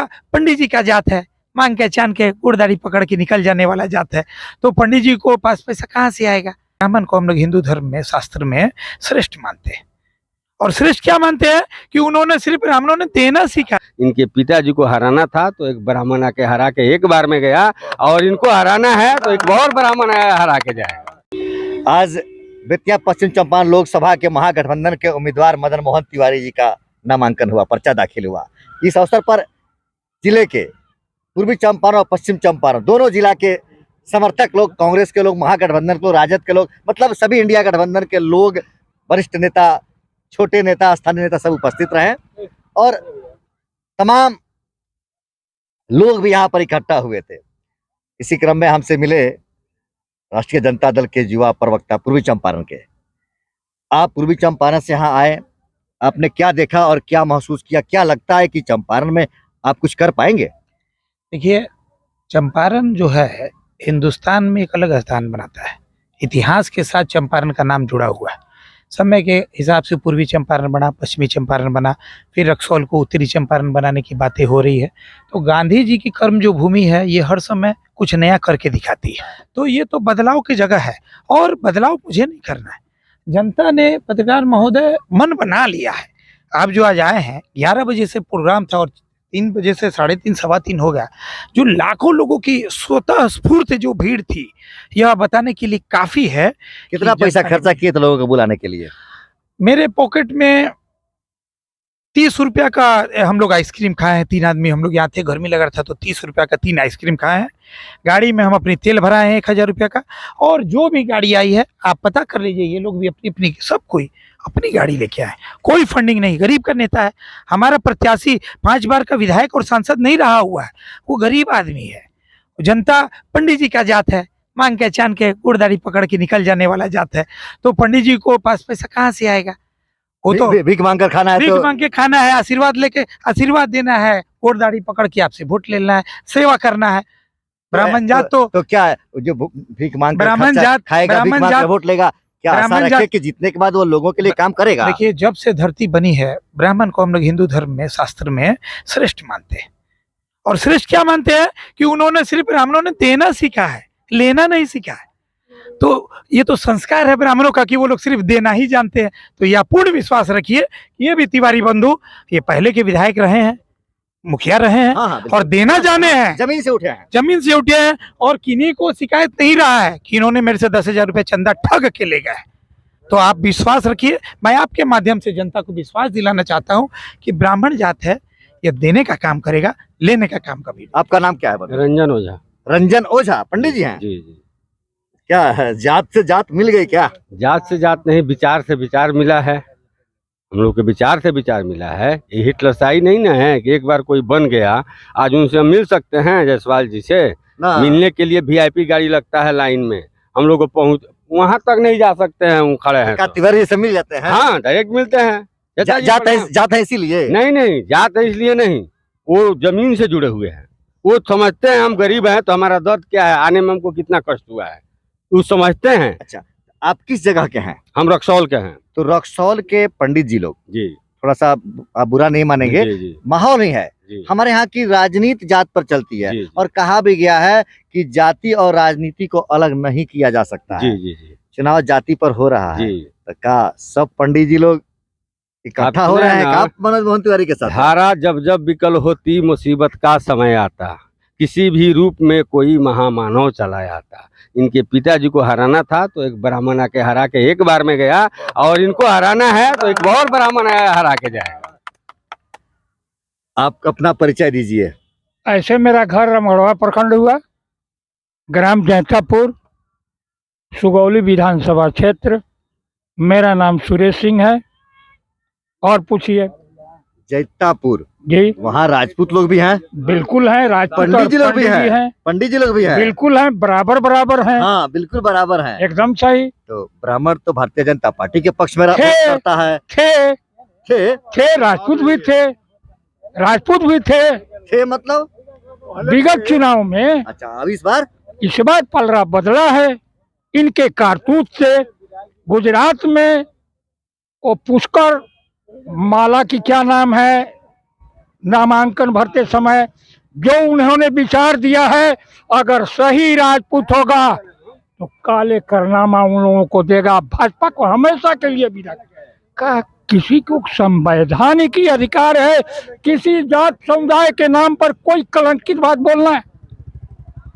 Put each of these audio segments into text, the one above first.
जनता पंडित जी का जात है, मांग के चांद के गुड़दारी पकड़ के निकल जाने वाला जात है, तो पंडित जी को पास पैसा कहाँ से आएगा। ब्राह्मण को हम लोग हिंदू धर्म में, शास्त्र में श्रेष्ठ मानते हैं। और श्रेष्ठ क्या मानते हैं कि उन्होंने सिर्फ ब्राह्मणों ने देना सीखा। इनके पिताजी को हराना था तो एक ब्राह्मण आके हरा के एक बार में गया, और इनको हराना है तो एक और ब्राह्मण हरा के जाएगा। आज बेतिया पश्चिम चंपारण लोकसभा के महागठबंधन के उम्मीदवार मदन मोहन तिवारी जी का नामांकन हुआ, पर्चा दाखिल हुआ। इस अवसर पर जिले के पूर्वी चंपारण और पश्चिम चंपारण दोनों जिला के समर्थक लोग, कांग्रेस के लोग, महागठबंधन के लोग, राजद के लोग, मतलब सभी इंडिया गठबंधन के लोग, वरिष्ठ नेता, छोटे नेता, स्थानीय नेता सब उपस्थित रहे और तमाम लोग भी यहाँ पर इकट्ठा हुए थे। इसी क्रम में हमसे मिले राष्ट्रीय जनता दल के युवा प्रवक्ता पूर्वी चंपारण के। आप पूर्वी चंपारण से यहाँ आए, आपने क्या देखा और क्या महसूस किया? क्या लगता है कि चंपारण में आप कुछ कर पाएंगे? देखिए, चंपारण जो है हिंदुस्तान में एक अलग स्थान बनाता है। इतिहास के साथ चंपारण का नाम जुड़ा हुआ है। समय के हिसाब से पूर्वी चंपारण बना, पश्चिमी चंपारण बना, फिर रक्सौल को उत्तरी चंपारण बनाने की बातें हो रही है। तो गांधी जी की कर्म जो भूमि है, ये हर समय कुछ नया करके दिखाती है। तो ये तो बदलाव की जगह है, और बदलाव मुझे नहीं करना है। जनता ने, पत्रकार महोदय, मन बना लिया है। आप जो आज आए हैं, 11 बजे से प्रोग्राम था और 3 बजे से 3:30 सवा 3 हो गया। जो लाखों लोगों की स्वतः स्फूर्त जो भीड़ थी, यह बताने के लिए काफी है। कितना पैसा खर्चा किए थे लोगों को बुलाने के लिए? मेरे पॉकेट में 30 रुपया का हम लोग आइसक्रीम खाए हैं। 3 आदमी हम लोग यहाँ थे, गर्मी लग रहा था तो 30 रुपया का 3 आइसक्रीम खाए हैं। गाड़ी में हम अपनी तेल भराए हैं 1000 रुपया का। और जो भी गाड़ी आई है, आप पता कर लीजिए, ये लोग भी अपनी अपनी, सब कोई अपनी गाड़ी लेके आए। कोई फंडिंग नहीं। गरीब का नेता है हमारा प्रत्याशी, 5 बार का विधायक और सांसद नहीं रहा हुआ है, वो गरीब आदमी है। जनता पंडित जी का जात है, मांग के चांद के गुड़दारी पकड़ के निकल जाने वाला जात है, तो पंडित जी को पास पैसा कहाँ से आएगा। वो तो भीख मांग कर खाना है, भीख मांग के खाना है, आशीर्वाद लेके आशीर्वाद देना है, गुड़दारी पकड़ के आपसे वोट लेना है, सेवा करना है। ब्राह्मण जात तो क्या है, जो भीख मांग कर ब्राह्मण जात खाएगा, भीख मांग कर वोट लेगा, क्या आशा रखे कि जीतने के बाद वो लोगों के लिए काम करेगा? देखिए, जब से धरती बनी है, ब्राह्मण को हम लोग हिंदू धर्म में, शास्त्र में श्रेष्ठ मानते हैं। और श्रेष्ठ क्या मानते हैं कि उन्होंने सिर्फ, ब्राह्मणों ने देना सीखा है, लेना नहीं सीखा है। तो ये तो संस्कार है ब्राह्मणों का कि वो लोग सिर्फ देना ही जानते हैं। तो यह पूर्ण विश्वास रखिए, ये भी तिवारी बंधु, ये पहले के विधायक रहे हैं, मुखिया रहे हैं। हाँ, और देना जाने हैं, जमीन से उठे हैं, जमीन से उठे हैं। और किन्हीं को शिकायत नहीं रहा है कि इन्होंने मेरे से 10,000 रुपये चंदा ठग के ले गए। तो आप विश्वास रखिए। मैं आपके माध्यम से जनता को विश्वास दिलाना चाहता हूँ कि ब्राह्मण जात है, ये देने का काम करेगा, लेने का काम कभी। आपका नाम क्या है? रंजन ओझा। रंजन ओझा पंडित जी हैं? जी जी। क्या है, जात से जात मिल गई क्या? जात से जात नहीं, विचार से विचार मिला है। हम लोग के विचार से विचार मिला है। ये हिटलरशाही नहीं ना है कि एक बार कोई बन गया, आज उनसे हम मिल सकते हैं जायसवाल जी से। मिलने के लिए VIP गाड़ी लगता है लाइन में, हम लोग को पहुँच वहाँ तक नहीं जा सकते हैं, वो खड़े हैं। तिवारी से मिल जाते हैं? हाँ, डायरेक्ट मिलते हैं। जात है इसीलिए? नहीं, जात है इसलिए नहीं, वो जमीन से जुड़े हुए हैं। वो समझते हैं हम गरीब हैं तो हमारा दर्द क्या है, आने में हमको कितना कष्ट हुआ है, वो समझते हैं। अच्छा, आप किस जगह के हैं? हम रक्सौल के हैं। तो रक्सौल के पंडित जी लोग, जी, थोड़ा सा आप बुरा नहीं मानेंगे, जी। माहौल नहीं है। हमारे यहाँ की राजनीति जात पर चलती है, और कहा भी गया है कि जाति और राजनीति को अलग नहीं किया जा सकता है। जी। चुनाव जाति पर हो रहा है, तो क्या सब पंडित जी लोग इकट्ठा हो रहे हैं आप मनोज मोहन तिवारी के साथ? धारा जब जब विकल होती, मुसीबत का समय आता, किसी भी रूप में कोई महामानव चला आता। इनके पिताजी को हराना था तो एक ब्राह्मण आके हरा के एक बार में गया, और इनको हराना है तो एक और ब्राह्मण हरा के जाएगा। आप अपना परिचय दीजिए। ऐसे मेरा घर रमगढ़वा प्रखंड हुआ, ग्राम जैतापुर, सुगौली विधानसभा क्षेत्र। मेरा नाम सुरेश सिंह है। और पूछिए। जैतापुर जी, वहाँ राजपूत लोग भी हैं? बिल्कुल हैं, राजपूत पंडित जी लोग भी हैं? हैं, पंडित जी लोग भी हैं? बिल्कुल हैं, बराबर हैं। हाँ, बिल्कुल बराबर हैं, एकदम सही। तो ब्राह्मण तो भारतीय जनता पार्टी के पक्ष में करता है। थे राजपूत भी थे मतलब विगत चुनाव में। अच्छा, अब इस बार पलड़ा बदला है। इनके कारतूस से गुजरात में वो पुष्कर माला की क्या नाम है, नामांकन भरते समय जो उन्होंने विचार दिया है, अगर सही राजपूत होगा तो काले करनामा उन लोगों को देगा, भाजपा को हमेशा के लिए विदा का। किसी को संवैधानिक ही अधिकार है किसी जात समुदाय के नाम पर कोई कलंकित बात बोलना है,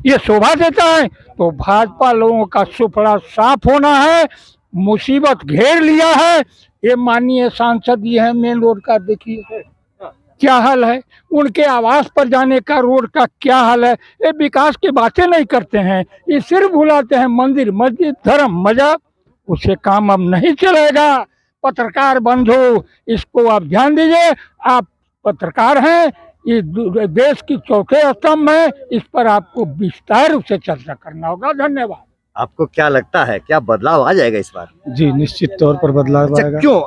ये शोभा देता है। तो भाजपा लोगों का सुपड़ा साफ होना है, मुसीबत घेर लिया है। ये माननीय सांसद ये है, मेन रोड का देखिए क्या हाल है, उनके आवास पर जाने का रोड का क्या हाल है। ये विकास की बातें नहीं करते हैं, ये सिर्फ भुलाते हैं मंदिर मस्जिद धर्म मजहब, उससे काम अब नहीं चलेगा। पत्रकार बंधु, इसको आप ध्यान दीजिए, आप पत्रकार हैं, ये देश की चौथे स्तंभ है, इस पर आपको विस्तार रूप से चर्चा करना होगा। धन्यवाद। आपको क्या लगता है, क्या बदलाव आ जाएगा इस बार? जी निश्चित तौर पर बदलाव अच्छा, आएगा। क्यों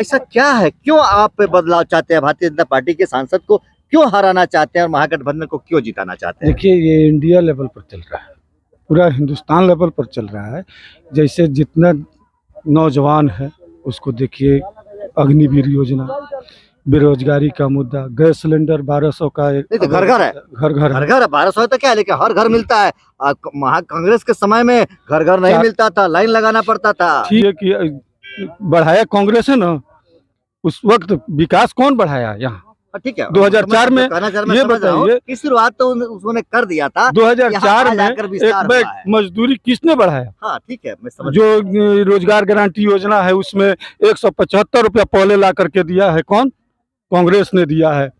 ऐसा क्या है, क्यों आप पे बदलाव चाहते हैं? भारतीय जनता पार्टी के सांसद को क्यों हराना चाहते हैं और महागठबंधन को क्यों जिताना चाहते हैं? देखिए ये इंडिया लेवल पर चल रहा है, पूरा हिंदुस्तान लेवल पर चल रहा है। जैसे जितना नौजवान है उसको देखिए, अग्निवीर योजना, बेरोजगारी का मुद्दा, गैस सिलेंडर 1200 का नहीं तो घर घर है, घर घर घर घर 1200 तो क्या है, लेकिन हर घर मिलता है। कांग्रेस के समय में घर घर नहीं मिलता था, लाइन लगाना पड़ता था। ठीक है कि बढ़ाया कांग्रेस है ना, उस वक्त विकास कौन बढ़ाया यहाँ? ठीक है, 2004 में ये बताइए की शुरुआत तो उन्होंने कर दिया था। 2004 में जाकर विस्तार एक बैग हुआ है। मजदूरी किसने बढ़ाया? हाँ ठीक है, मैं समझ जो रोजगार गारंटी योजना है उसमें 175 रुपया पहले ला करके दिया है, कौन? कांग्रेस ने दिया है।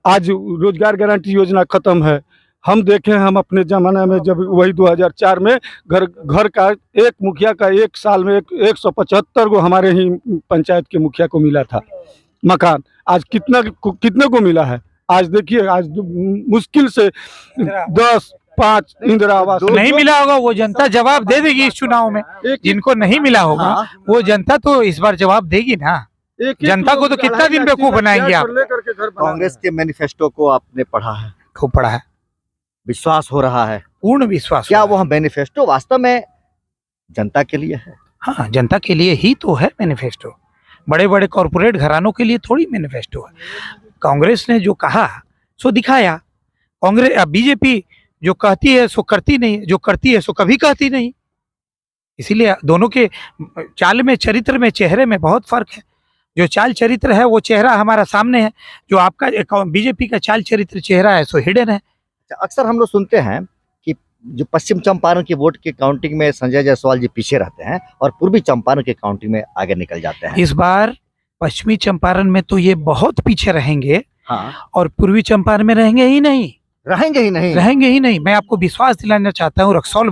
आज रोजगार गारंटी योजना खत्म है। हम देखें, हम अपने जमाने में जब वही 2004 में घर का एक मुखिया का एक साल में 175 को हमारे ही पंचायत के मुखिया को मिला था मकान। आज कितने को मिला है? आज देखिए, आज मुश्किल से 10-5 इंदिरा आवास नहीं मिला होगा, वो जनता जवाब दे देगी इस चुनाव में। जिनको नहीं मिला होगा हाँ। वो जनता तो इस बार जवाब देगी ना। जनता को तो कितना दिन बेवकूफ बनाएंगे आप? कांग्रेस के मैनिफेस्टो को आपने पढ़ा है, खूब पढ़ा है, विश्वास हो रहा है? पूर्ण विश्वास। क्या वह मैनिफेस्टो वास्तव में जनता के लिए है? हाँ, जनता के लिए ही तो है मैनिफेस्टो, बड़े बड़े कॉरपोरेट घरानों के लिए थोड़ी मैनिफेस्टो है। कांग्रेस ने जो कहा सो दिखाया। कांग्रेस बीजेपी जो कहती है सो करती नहीं, जो करती है सो कभी कहती नहीं। इसीलिए दोनों के चाल में, चरित्र में, चेहरे में बहुत फर्क है। जो चाल चरित्र है वो चेहरा हमारा सामने है, जो आपका बीजेपी का चाल चरित्र चेहरा है सो हिडन है। अक्सर हम लोग सुनते हैं कि जो पश्चिम चंपारण की वोट की काउंटिंग में संजय जायसवाल जी पीछे रहते हैं और पूर्वी चंपारण की काउंटिंग में आगे निकल जाते हैं। इस बार पश्चिमी चंपारण में तो ये बहुत पीछे रहेंगे, हाँ, और पूर्वी चंपारण में रहेंगे ही नहीं। रहेंगे ही नहीं। रहेंगे ही नहीं। मैं आपको विश्वास दिलाना चाहता हूँ, रक्सौल